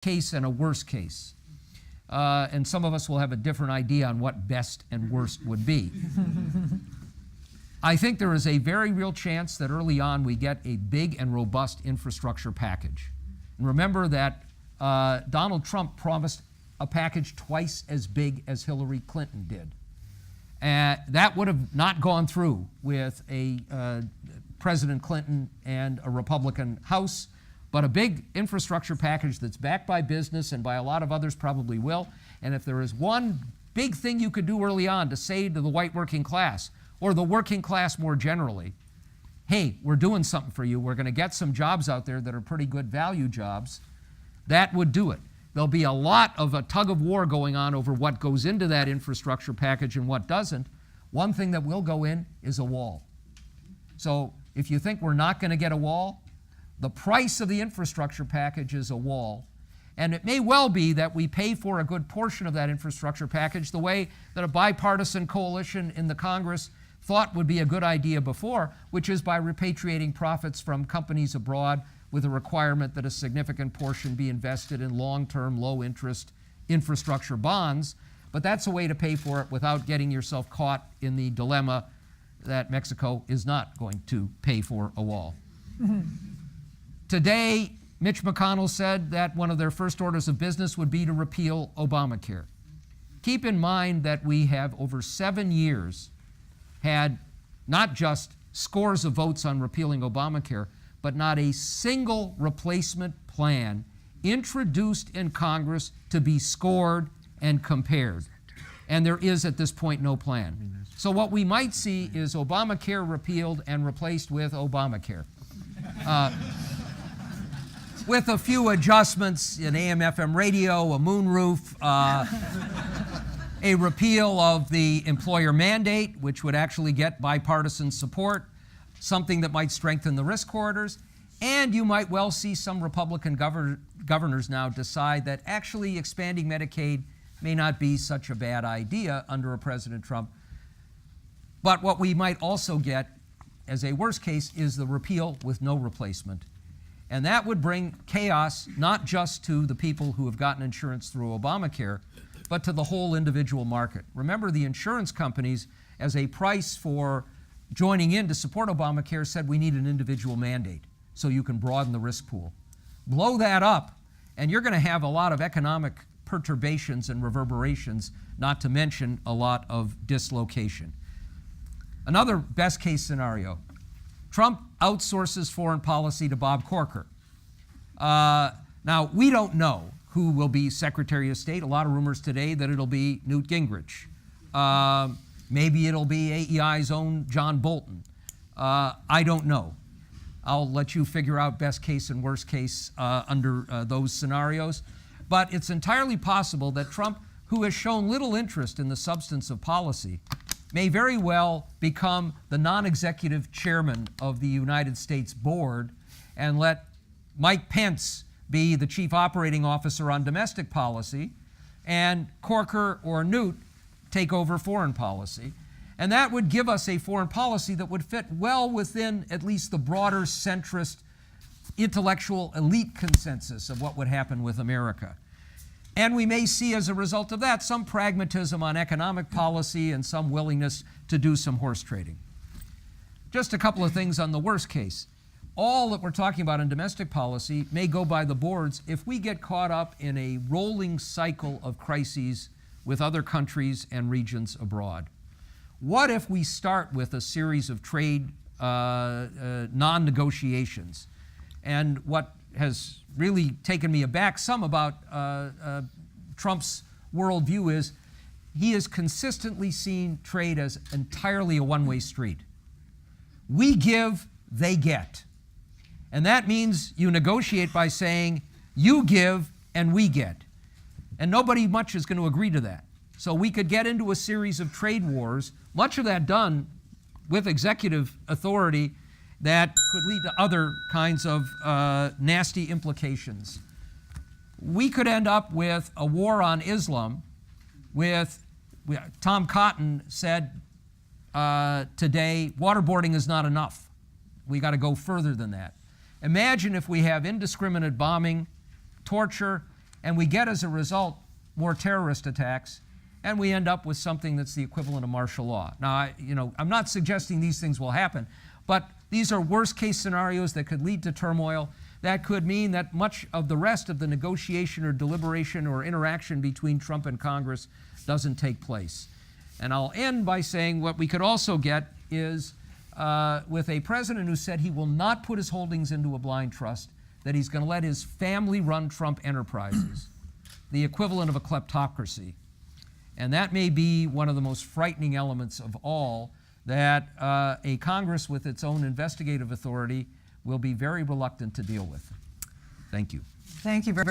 case and a worst case. And some of us will have a different idea on what best and worst would be. I think there is a very real chance that early on we get a big and robust infrastructure package. And remember that Donald Trump promised a package twice as big as Hillary Clinton did. That would have not gone through with a President Clinton and a Republican House, but a big infrastructure package that's backed by business and by a lot of others probably will. And if there is one big thing you could do early on to say to the white working class, or the working class more generally, hey, we're doing something for you, we're going to get some jobs out there that are pretty good value jobs, that would do it. There'll be a lot of a tug of war going on over what goes into that infrastructure package and what doesn't. One thing that will go in is a wall. So if you think we're not going to get a wall, the price of the infrastructure package is a wall. And it may well be that we pay for a good portion of that infrastructure package the way that a bipartisan coalition in the Congress thought would be a good idea before, which is by repatriating profits from companies abroad with a requirement that a significant portion be invested in long-term, low-interest infrastructure bonds. But that's a way to pay for it without getting yourself caught in the dilemma that Mexico is not going to pay for a wall. Today, Mitch McConnell said that one of their first orders of business would be to repeal Obamacare. Keep in mind that we have over 7 years had not just scores of votes on repealing Obamacare, but not a single replacement plan introduced in Congress to be scored and compared. And there is at this point no plan. So what we might see is Obamacare repealed and replaced with Obamacare. With a few adjustments in AM/FM radio, a moonroof, a repeal of the employer mandate, which would actually get bipartisan support, something that might strengthen the risk corridors, and you might well see some Republican governors now decide that actually expanding Medicaid may not be such a bad idea under a President Trump. But what we might also get as a worst case is the repeal with no replacement. And that would bring chaos not just to the people who have gotten insurance through Obamacare, but to the whole individual market. Remember, the insurance companies, as a price for joining in to support Obamacare, said we need an individual mandate so you can broaden the risk pool. Blow that up, and you're going to have a lot of economic perturbations and reverberations, not to mention a lot of dislocation. Another best case scenario, Trump outsources foreign policy to Bob Corker. Now, we don't know who will be Secretary of State. A lot of rumors today that it'll be Newt Gingrich. Maybe it'll be AEI's own John Bolton. I don't know. I'll let you figure out best case and worst case under those scenarios. But it's entirely possible that Trump, who has shown little interest in the substance of policy, may very well become the non-executive chairman of the United States board and let Mike Pence be the chief operating officer on domestic policy, and Corker or Newt take over foreign policy. And that would give us a foreign policy that would fit well within at least the broader centrist intellectual elite consensus of what would happen with America. And we may see as a result of that some pragmatism on economic policy and some willingness to do some horse trading. Just a couple of things on the worst case. All that we're talking about in domestic policy may go by the boards if we get caught up in a rolling cycle of crises with other countries and regions abroad. What if we start with a series of trade non-negotiations? And what has really taken me aback some about Trump's worldview is he has consistently seen trade as entirely a one-way street. We give, they get. And that means you negotiate by saying, you give and we get. And nobody much is going to agree to that. So we could get into a series of trade wars, much of that done with executive authority that could lead to other kinds of nasty implications. We could end up with a war on Islam with, Tom Cotton said today, waterboarding is not enough. We got to go further than that. Imagine if we have indiscriminate bombing, torture, And we get, as a result, more terrorist attacks, and we end up with something that's the equivalent of martial law. Now, I'm not suggesting these things will happen, but these are worst-case scenarios that could lead to turmoil. That could mean that much of the rest of the negotiation or deliberation or interaction between Trump and Congress doesn't take place. And I'll end by saying what we could also get is with a president who said he will not put his holdings into a blind trust, that he's going to let his family run Trump enterprises, the equivalent of a kleptocracy. And that may be one of the most frightening elements of all, that a Congress with its own investigative authority will be very reluctant to deal with. Thank you. Thank you very much.